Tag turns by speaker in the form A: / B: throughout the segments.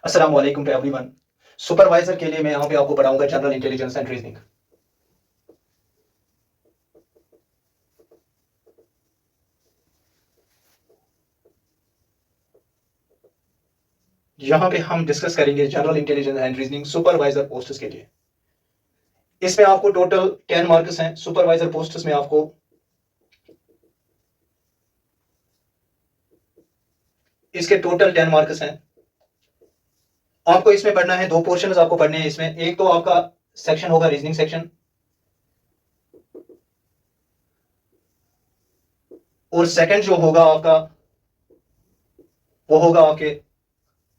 A: अस्सलाम वालेकुम to everyone. Supervisor के लिए मैं यहाँ पे आपको पढ़ाऊंगा जनरल इंटेलिजेंस एंड रीजनिंग। यहाँ पे हम डिस्कस करेंगे general intelligence and reasoning supervisor posts के लिए। इसमें आपको टोटल 10 मार्क्स हैं। सुपरवाइजर पोस्ट्स में आपको इसके टोटल 10 मार्क्स हैं। आपको इसमें पढ़ना है, दो पोर्शंस आपको पढ़ने हैं इसमें। एक तो आपका सेक्शन होगा रीजनिंग सेक्शन, और सेकंड जो होगा आपका वो होगा आपके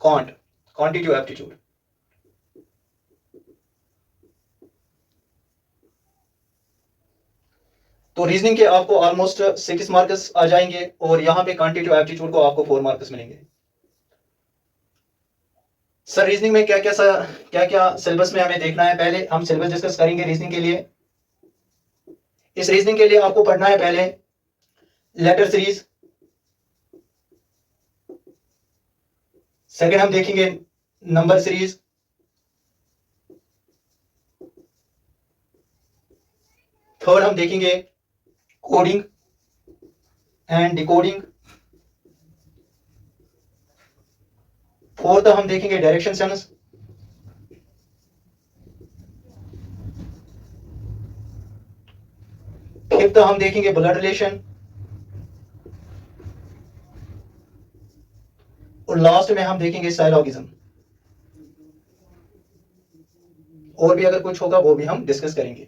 A: क्वांटिटेटिव एप्टीट्यूड। तो रीजनिंग के आपको ऑलमोस्ट 6 मार्क्स आ जाएंगे और यहाँ पे क्वांटिटेटिव एप्टीट्यूड को आपको 4 मार्क्स मिलेंगे। सर रीजनिंग में क्या क्या सिलेबस में हमें देखना है? पहले हम सिलेबस डिस्कस करेंगे रीजनिंग के लिए। इस रीजनिंग के लिए आपको पढ़ना है पहले लेटर सीरीज, सेकंड हम देखेंगे नंबर सीरीज, थर्ड हम देखेंगे कोडिंग एंड डिकोडिंग, फोर्थ हम देखेंगे डायरेक्शन सेंस, फिफ्थ हम देखेंगे ब्लड रिलेशन, और लास्ट में हम देखेंगे साइलॉगिज्म। और भी अगर कुछ होगा वो भी हम डिस्कस करेंगे।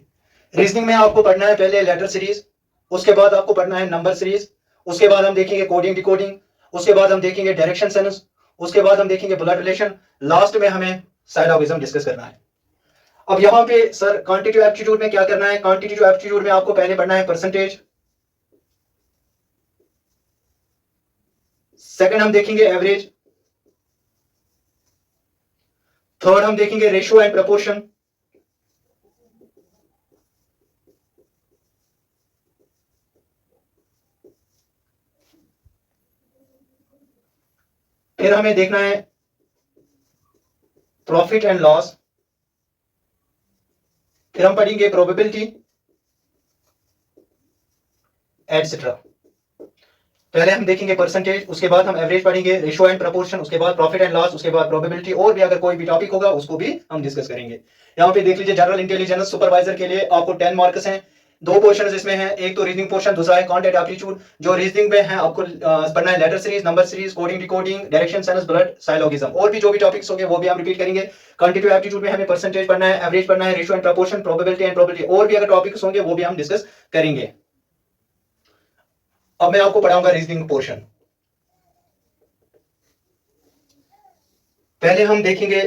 A: रीजनिंग में आपको पढ़ना है पहले लेटर सीरीज, उसके बाद आपको पढ़ना है नंबर सीरीज, उसके बाद हम देखेंगे कोडिंग डिकोडिंग, उसके बाद हम देखेंगे डायरेक्शन सेंस, उसके बाद हम देखेंगे ब्लड रिलेशन, लास्ट में हमें साइलॉगिज्म डिस्कस करना है। अब यहाँ पे सर क्वांटिटेटिव एप्टीट्यूड में क्या करना है? क्वांटिटेटिव एप्टीट्यूड में आपको पहले पढ़ना है परसेंटेज, सेकंड हम देखेंगे एवरेज, थर्ड हम देखेंगे रेशियो एंड प्रपोर्शन, फिर हमें देखना है प्रॉफिट एंड लॉस, फिर हम पढ़ेंगे प्रोबेबिलिटी एटसेट्रा। पहले हम देखेंगे परसेंटेज, उसके बाद हम एवरेज पढ़ेंगे, रेशियो एंड प्रपोर्शन, उसके बाद प्रॉफिट एंड लॉस, उसके बाद प्रोबेबिलिटी, और भी अगर कोई भी टॉपिक होगा उसको भी हम डिस्कस करेंगे। यहाँ पे देख लीजिए जनरल इंटेलिजेंस सुपरवाइजर के लिए आपको 10 मार्क्स हैं। दो पोर्शन इसमें हैं, एक तो रीजनिंग पोर्शन, दूसरा है क्वांटिटेटिव एप्टीट्यूड। जो रीजनिंग में है आपको पढ़ना है letter series, number series, coding decoding, direction sense, blood, syllogism, और भी जो भी टॉपिक्स होंगे वो भी हम रिपीट करेंगे। क्वांटिटेटिव एप्टीट्यूड में हमें परसेंटेज पढ़ना है, एवरेज पढ़ना है, ratio and proportion, probability and probability, और भी अगर टॉपिक्स होंगे वो भी हम डिस्कस करेंगे। अब मैं आपको पढ़ाऊंगा रीजनिंग पोर्शन। पहले हम देखेंगे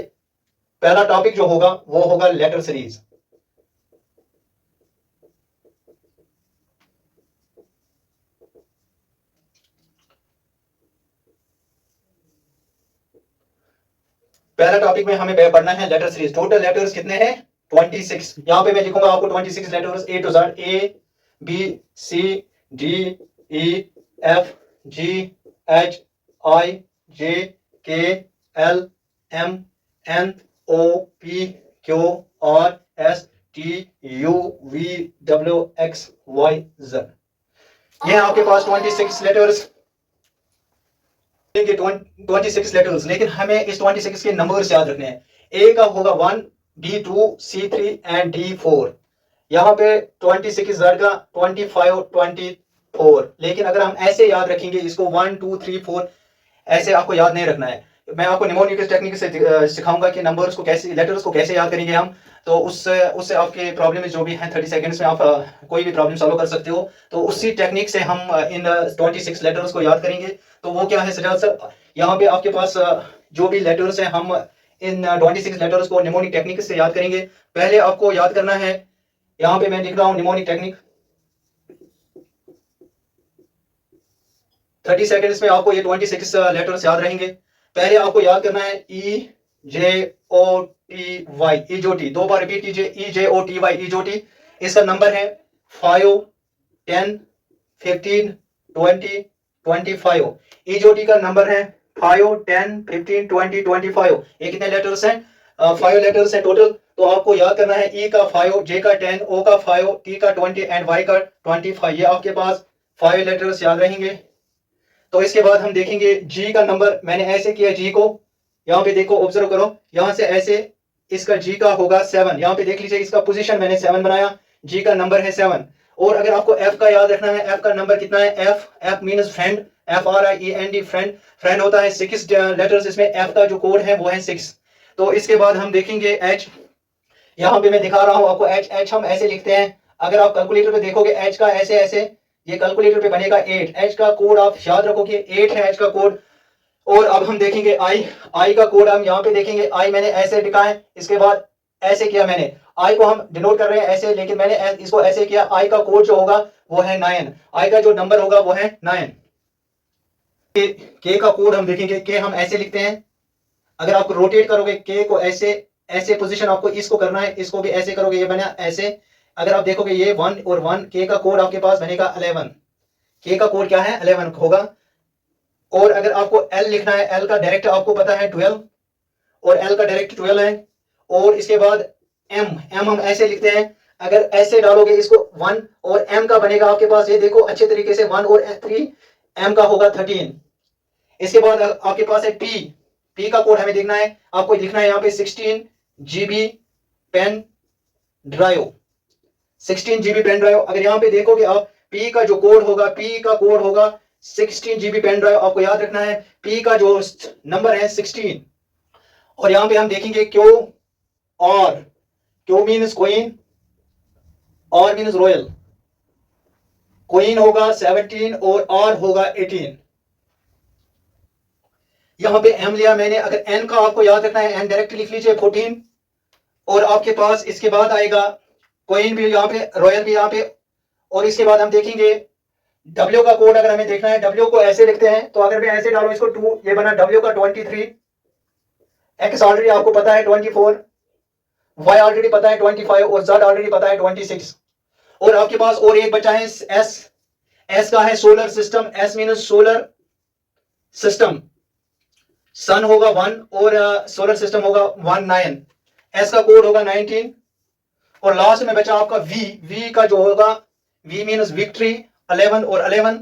A: पहला टॉपिक जो होगा वो होगा लेटर सीरीज। पहला टॉपिक में हमें पढ़ना है लेटर सीरीज। टोटल लेटर्स कितने हैं? 26। यहां पे मैं लिखूंगा आपको 26 letters, A to Z, A B C D E F G H I J K L M N O P Q R S T U V W X Y Z. ये आपके पास 26 letters, 26 letters, लेकिन हमें इस 26 के numbers याद रखने हैं। ए का होगा 1, B2, C3 एंड D4। यहाँ पे 26 जेड का 25, 24, लेकिन अगर हम ऐसे याद रखेंगे इसको 1 2 3 4, ऐसे आपको याद नहीं रखना है। मैं आपको निमोनिकस टेक्निक से सिखाऊंगा कि नंबर्स को कैसे, लेटर्स को कैसे याद करेंगे हम। तो उससे आपके प्रॉब्लम जो भी हैं 30 सेकंड्स में आप कोई भी प्रॉब्लम सॉल्व कर सकते हो। तो उसी टेक्निक से हम इन 26 लेटर्स को याद करेंगे। तो वो क्या है सर, यहाँ पे आपके पास जो भी लेटर्स हैं हम इन 26 लेटर्स को निमोनिक टेक्निक से याद करेंगे। पहले आपको याद करना है, यहाँ पे मैं लिख रहा हूँ निमोनिक टेक्निक। 30 सेकंड्स में आपको ये 26 लेटर्स याद रहेंगे। पहले आपको याद करना है EJOTY, इजोटी, दो बार रिपीट कीजिए, EJOTY, इजोटी। इसका नंबर है 5 10 15 20 25। इजोटी का नंबर है 5 10 15 20 25, ये कितने लेटर्स हैं? 5 लेटर्स हैं टोटल। तो आपको याद करना है ई का 5, जे का 10, ओ का 5, टी का 20 एंड वाई का 25। ये आपके पास 5 लेटर्स याद रहेंगे। तो इसके बाद हम देखेंगे जी का नंबर। मैंने ऐसे किया जी को, यहाँ पे देखो ऑब्जर्व करो, यहाँ से ऐसे इसका जी का होगा 7। यहाँ पे देख लीजिए इसका पोजीशन मैंने 7 बनाया, जी का नंबर है 7। और अगर आपको एफ का याद रखना है, एफ का नंबर कितना है? F means friend, FRIEND friend. Friend होता है 6 लेटर्स, इसमें एफ का जो कोड है वो है 6। तो इसके बाद हम देखेंगे एच। यहाँ पे मैं दिखा रहा हूँ आपको एच हम ऐसे लिखते हैं। अगर आप कैलकुलेटर पे देखोगे एच का ऐसे ऐसे, ये कैलकुलेटर पे बनेगा 8। एच का कोड आप याद रखोगे 8 है एच का कोड। और अब हम देखेंगे आई का कोड हम यहाँ पे देखेंगे। आई मैंने ऐसे लिखा है, इसके बाद ऐसे किया मैंने। आई को हम डिनोट कर रहे हैं ऐसे, लेकिन मैंने इसको ऐसे किया। आई का कोड जो होगा वो है 9। आई का जो नंबर होगा वो है 9। के का कोड हम देखेंगे, के हम ऐसे लिखते हैं। अगर आप रोटेट करोगे के को ऐसे ऐसे पोजीशन आपको इसको करना है, इसको भी ऐसे करोगे ये बना ऐसे। अगर आप देखोगे ये 1 और 1, के का कोड आपके पास बनेगा 11। के का कोड क्या है? 11 होगा। और अगर आपको एल लिखना है, एल का डायरेक्ट आपको पता है 12, और एल का डायरेक्ट 12 है। और इसके बाद एम हम ऐसे लिखते हैं। अगर ऐसे डालोगे इसको 1 और एम का बनेगा आपके पास, ये देखो अच्छे तरीके से 1 और 3, एम का होगा 13। इसके बाद आपके पास है पी का कोड हमें देखना है, आपको लिखना है यहाँ पे 16 GB pen drive, 16 GB pen drive. अगर यहाँ पे देखोगे आप पी का जो कोड होगा, पी का कोड होगा 16 GB पेन ड्राइव। आपको याद रखना है पी का जो नंबर है 16। और यहाँ पे हम देखेंगे क्यू मीन्स क्वीन, और मीन्स रॉयल। क्वीन होगा 17 और आर होगा 18। यहां पे एम लिया मैंने। अगर एन का आपको याद रखना है, एन डायरेक्ट लिख लीजिए 14। और आपके पास इसके बाद आएगा क्वीन भी यहाँ पे, रॉयल भी यहाँ पे। और इसके बाद हम देखेंगे डब्ल्यू का कोड। अगर हमें देखना है डब्ल्यू को ऐसे लिखते हैं, तो अगर मैं ऐसे डालू इसको 2, ये बना डब्ल्यू का 23। एक्स ऑलरेडी आपको पता है 24, वाई ऑलरेडी पता है 25, और जेड ऑलरेडी पता है 26। और आपके पास और एक बचा है एस का है solar system. S means solar system. Sun होगा 1 और सोलर सिस्टम होगा 19। एस का कोड होगा 19। और लास्ट में बचा आपका वी का जो होगा, वी मीन्स विक्ट्री 11 और 11।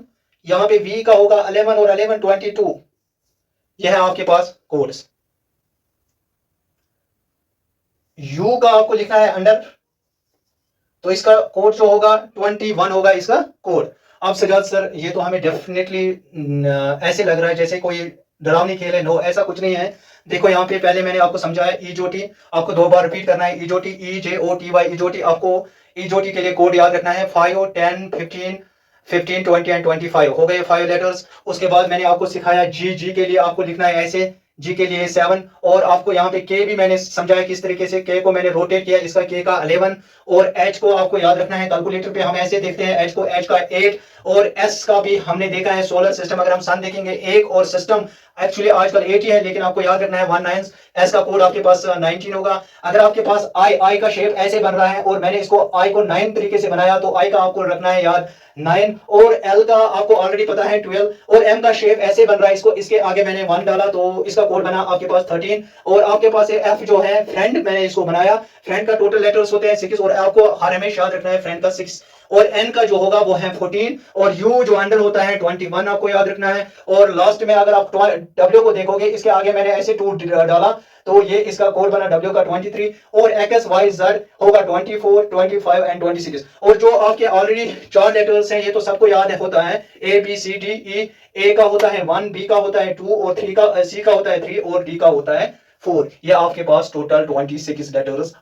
A: यहां पे वी का होगा 11 और 11 22। यह है आपके पास कोड्स। यू का आपको लिखना है अंडर, तो इसका कोड जो होगा 21 होगा इसका कोड। अब सजाद सर ये तो हमें डेफिनेटली ऐसे लग रहा है जैसे कोई डरावनी खेल है। नो, ऐसा कुछ नहीं है। देखो यहाँ पे पहले मैंने आपको समझाया ईजोटी, आपको 2 बार रिपीट करना है। ईजोटी EJOTY ईजोटी। आपको ईजोटी के लिए कोड याद रखना है 5 10 15 20 एंड 25 हो गए 5 लेटर्स। उसके बाद मैंने आपको सिखाया जी के लिए आपको लिखना है ऐसे, जी के लिए 7। और आपको यहाँ पे के भी मैंने समझाया किस तरीके से। के को मैंने रोटेट किया, इसका के का 11। और एच को आपको याद रखना है, कैलकुलेटर पे हम ऐसे देखते हैं एच को, एच का 8। और एस का भी हमने देखा है सोलर सिस्टम। अगर हम सन देखेंगे 1 और सिस्टम एक्चुअली आजकल 8 ही है, लेकिन आपको याद रखना है 19। एस का कोड आपके पास 19 होगा। अगर आपके पास आई का शेप ऐसे बन रहा है और मैंने इसको आई को 9 तरीके से बनाया, तो आई का आपको रखना है याद 9। और एल का आपको ऑलरेडी पता है 12। और एम का शेप ऐसे बन रहा है, इसको इसके आगे मैंने 1 डाला, तो इसका कोड बना आपके पास 13। और आपके पास एफ जो है फ्रेंड, मैंने इसको बनाया। फ्रेंड का टोटल लेटर्स होते हैं 6, और आपको हर हमेशा याद रखना है फ्रेंड का 6। और एन का जो होगा वो है 14। और यू जो अंडर होता है 21 आपको याद रखना है। और लास्ट में अगर आप डब्ल्यू को देखोगे, इसके आगे मैंने ऐसे 2 डाला, तो ये इसका कोड बना डब्ल्यू का 23। और एक्स वाई जेड होगा 24 25 एंड 26। और जो आपके ऑलरेडी 4 लेटर्स हैं ये तो सबको याद होता है, ABCDE। ए का होता है 1, बी का होता है 2, और सी का होता है 3, और डी का होता है 4। ये आपके पास टोटल 26 लेटर्स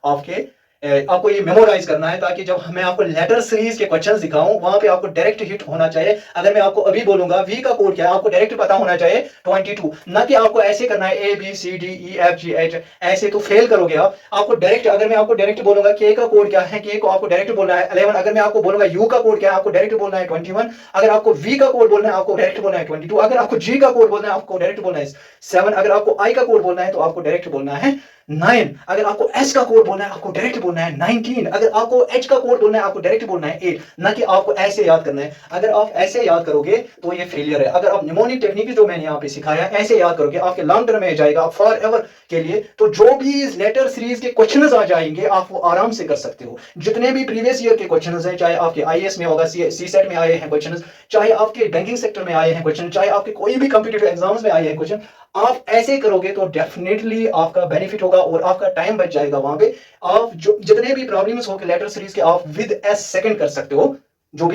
A: आपको ये मेमोराइज करना है, ताकि जब मैं आपको लेटर सीरीज के क्वेश्चंस दिखाऊं वहां पे आपको डायरेक्ट हिट होना चाहिए। अगर मैं आपको अभी बोलूंगा वी का कोड क्या है, आपको डायरेक्ट पता होना चाहिए 22, ना कि आपको ऐसे करना है ABCDEFGH, ऐसे तो फेल करोगे आप। आपको डायरेक्ट, अगर मैं आपको डायरेक्ट बोलूंगा के का कोड क्या है, के को आपको डायरेक्ट बोलना है 11। अगर मैं आपको बोलूंगा यू का कोड क्या है, आपको डायरेक्ट बोलना है 21। अगर आपको वी का कोड बोलना है, आपको डायरेक्ट बोलना है 22। अगर आपको जी का कोड बोलना है, आपको डायरेक्ट बोलना है 7। अगर आपको आई का कोड बोलना है, तो आपको डायरेक्ट बोलना है 9, अगर आपको एस का कोड बोलना है आपको डायरेक्ट बोलना है 19, अगर आपको एच का कोड बोलना है आपको डायरेक्ट बोलना है 8, ना कि आपको ऐसे याद करना है। अगर आप ऐसे याद करोगे तो ये फेलियर है। अगर आप निमोनिक टेक्निक जो मैंने यहाँ पे सिखाया है ऐसे याद करोगे, आपके लॉन्ग टर्म में जाएगा फॉर एवर के लिए। तो जो भी लेटर सीरीज के क्वेश्चन आ जाएंगे आप वो आराम से कर सकते हो। जितने भी प्रीवियस ईयर के क्वेश्चन हैं, चाहे आपके आईएएस में होगा, सी सेट में आए हैं क्वेश्चन, चाहे आपके बैंकिंग सेक्टर में आए हैं क्वेश्चन, चाहे आपके कोई भी कॉम्पिटिटिव एग्जाम्स में आए हैं क्वेश्चन, आप ऐसे करोगे तो डेफिनेटली आपका बेनिफिट होगा और आपका टाइम बच जाएगा। वहां पे आप जो जितने भी प्रॉब्लम्स होंगे लेटर सीरीज के आप विद ए सेकंड कर सकते हो। जो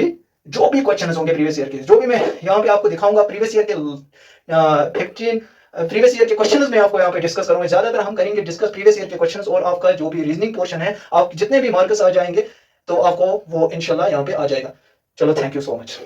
A: भी क्वेश्चन होंगे प्रीवियस ईयर के, जो भी मैं यहाँ पे आपको दिखाऊंगा प्रीवियस ईयर के 15 प्रीवियस ईयर के क्वेश्चंस में आपको यहाँ पे डिस्कस करूंगा। ज्यादातर हम करेंगे डिस्कस प्रीवियस ईयर के क्वेश्चंस, और आपका जो भी रीजनिंग पोर्शन है आप जितने भी मार्क्स आ जाएंगे तो आपको वो इंशाल्लाह यहाँ पे आ जाएगा। चलो, थैंक यू सो मच।